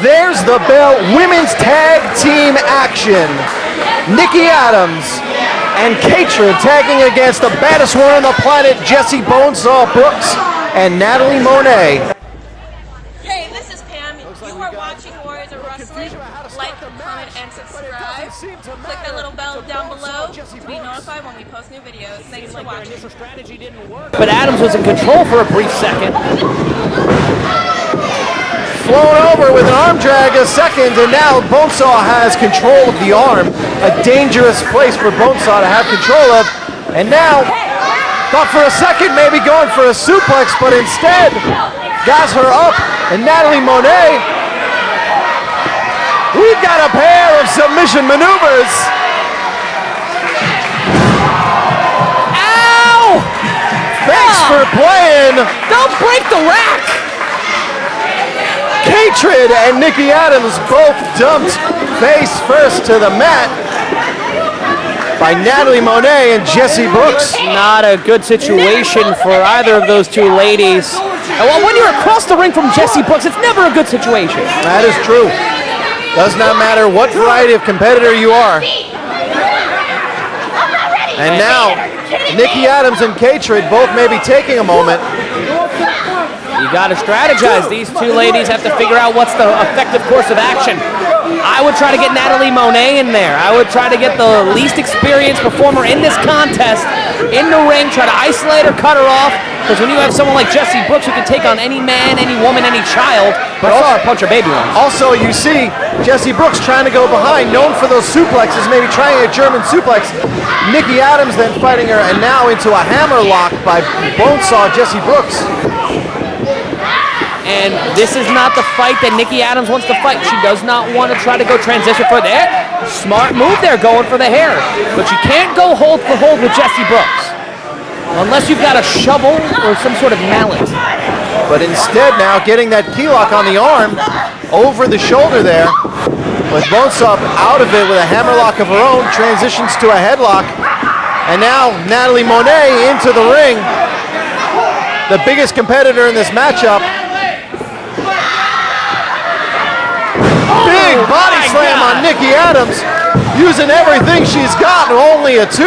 There's the bell. Women's tag team action. Nikki Addams and Katred tagging against the baddest one on the planet, Jessie Bonesaw Brooks and Natalie Monet. Hey, this is Pam. You are watching Warriors of Wrestling. Like, comment, and subscribe. Click that little bell down below to be notified when we post new videos. Thanks for watching. But Addams was in control for a brief second. Flown over with an arm drag a second, and now Bonesaw has control of the arm. A dangerous place for Bonesaw to have control of. And now, thought for a second maybe going for a suplex, but instead got her up. And Natalie Monet, we've got a pair of submission maneuvers. Ow! Thanks for playing. Don't break the rack! Katred and Nikki Addams both dumped face first to the mat by Natalie Monet and Jessie Brooks. Not a good situation for either of those two ladies. Well, when you're across the ring from Jessie Brooks, it's never a good situation. That is true. Does not matter what variety of competitor you are. And now, Nikki Addams and Katred both may be taking a moment. You got to strategize. These two ladies have to figure out what's the effective course of action. I would try to get Natalie Monet in there. I would try to get the least experienced performer in this contest in the ring, try to isolate her, cut her off, because when you have someone like Jessie Brooks who can take on any man, any woman, any child, but also punch her baby once. Also, you see Jessie Brooks trying to go behind, known for those suplexes, maybe trying a German suplex. Nikki Addams then fighting her, and now into a hammer lock by Bonesaw Jessie Brooks. And this is not the fight that Nikki Addams wants to fight. She does not want to try to go transition for the hair. Smart move there, going for the hair. But you can't go hold for hold with Jessie Brooks, unless you've got a shovel or some sort of mallet. But instead now getting that key lock on the arm, over the shoulder there, with Bonesaw out of it with a hammerlock of her own, transitions to a headlock. And now Natalie Monet into the ring, the biggest competitor in this matchup. Big body slam on Nikki Addams, using everything she's got, only a 2.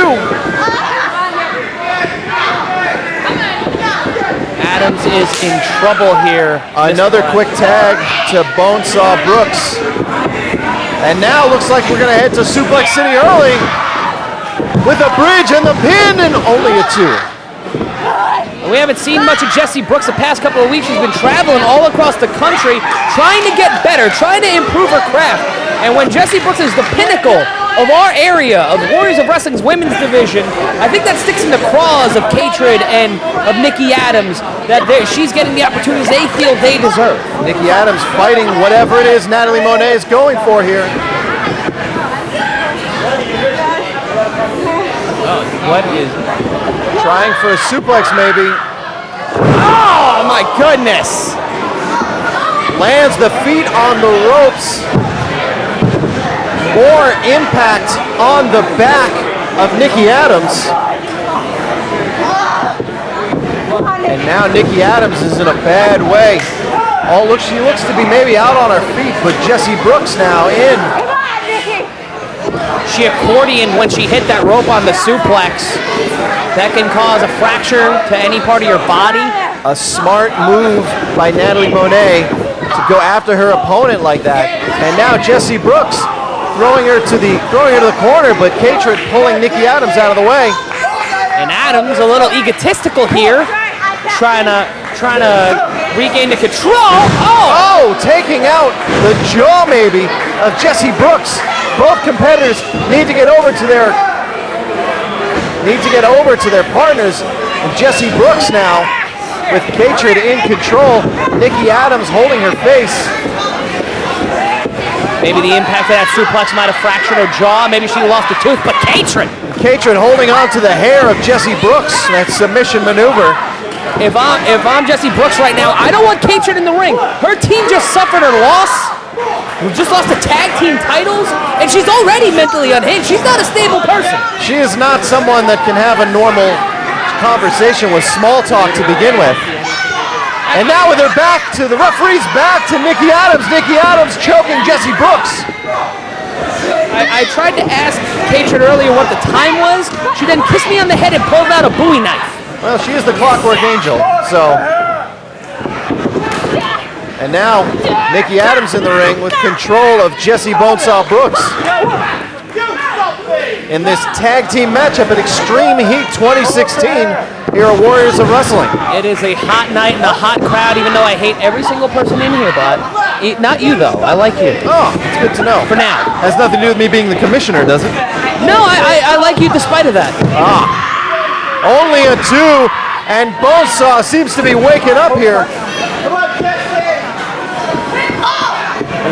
Addams is in trouble here. Another quick tag to Bonesaw Brooks. And now looks like we're gonna head to Suplex City early with a bridge and the pin, and only a 2. We haven't seen much of Jessie Brooks the past couple of weeks. She's been traveling all across the country, trying to get better, trying to improve her craft. And when Jessie Brooks is the pinnacle of our area, of Warriors of Wrestling's women's division, I think that sticks in the craws of Katred and of Nikki Addams, that she's getting the opportunities they feel they deserve. Nikki Addams fighting whatever it is Natalie Monet is going for here. What is... Trying for a suplex, maybe. Oh, my goodness. Lands the feet on the ropes. More impact on the back of Nikki Addams. And now Nikki Addams is in a bad way. She looks to be maybe out on her feet, but Jessie Brooks now in. She accordioned when she hit that rope on the suplex. That can cause a fracture to any part of your body. A smart move by Natalie Monet to go after her opponent like that. And now Jessie Brooks throwing her to the corner, but Katred pulling Nikki Addams out of the way. And Addams a little egotistical here, trying to regain the control. Oh, taking out the jaw maybe of Jessie Brooks. Both competitors need to get over to their partners. And Jessie Brooks now with Katred in control. Nikki Addams holding her face. Maybe the impact of that suplex might have fractured her jaw. Maybe she lost a tooth, but Katred holding on to the hair of Jessie Brooks. That submission maneuver. If I'm Jessie Brooks right now, I don't want Katred in the ring. Her team just suffered a loss. We just lost the tag team titles, and she's already mentally unhinged. She's not a stable person. She is not someone that can have a normal conversation with small talk to begin with. And now with her back to the referee's back to Nikki Addams. Nikki Addams choking Jessie Brooks. I tried to ask Katred earlier what the time was. She then kissed me on the head and pulled out a Bowie knife. Well, she is the Clockwork Angel, so. And now, Nikki Addams in the ring with control of Jessie Bonesaw Brooks. In this tag team matchup at Extreme Heat 2016 here at Warriors of Wrestling. It is a hot night and a hot crowd, even though I hate every single person in here, but not you, though. I like you. Oh, it's good to know. For now. Has nothing to do with me being the commissioner, does it? No, I like you despite of that. Only a 2, and Bonesaw seems to be waking up here.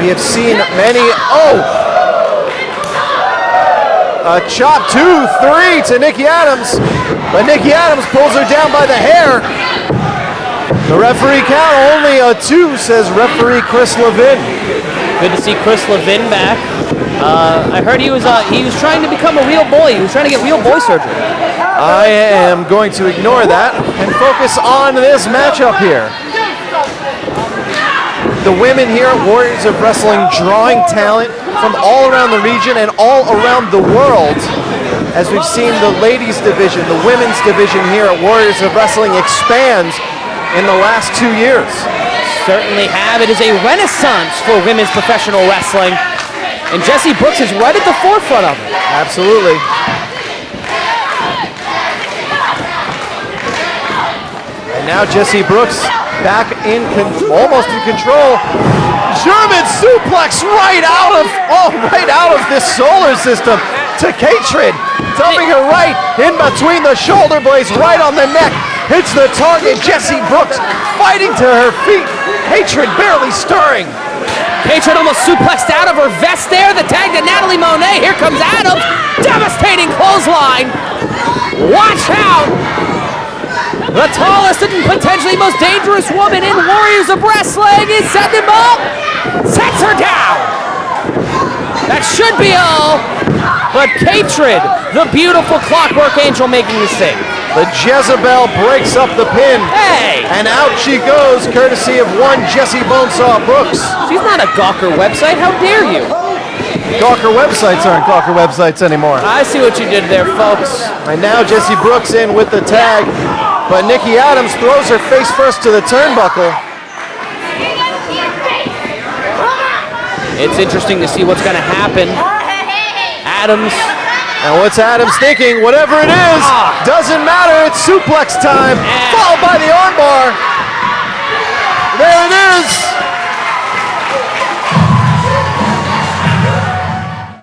We have seen many, a chop 2-3 to Nikki Addams, but Nikki Addams pulls her down by the hair. The referee count only a 2, says referee Chris Levin. Good to see Chris Levin back. I heard he was trying to become a real boy. He was trying to get real boy surgery. I am going to ignore that and focus on this matchup here. The women here at Warriors of Wrestling drawing talent from all around the region and all around the world. As we've seen the ladies division, the women's division here at Warriors of Wrestling expand in the last 2 years. Certainly have. It is a renaissance for women's professional wrestling. And Jessie Brooks is right at the forefront of it. Absolutely. And now Jessie Brooks back almost in control. German suplex right out of this solar system to Katred, dumping her right in between the shoulder blades, right on the neck. Hits the target. Jessie Brooks fighting to her feet. Katred barely stirring. Katred almost suplexed out of her vest there. The tag to Natalie Monet. Here comes Addams. Devastating clothesline. Watch out. The tallest and potentially most dangerous woman in Warriors of Wrestling is setting him up. Sets her down. That should be all. But Katred, the beautiful Clockwork Angel, making the save. The Jezebel breaks up the pin. Hey! And out she goes, courtesy of one Jessie Bonesaw Brooks. She's not a Gawker website. How dare you? Gawker websites aren't Gawker websites anymore. I see what you did there, folks. And now Jessie Brooks in with the tag. But Nikki Addams throws her face first to the turnbuckle. It's interesting to see what's going to happen. Addams. And what's Addams thinking? Whatever it is, doesn't matter. It's suplex time. Followed by the armbar. There it is.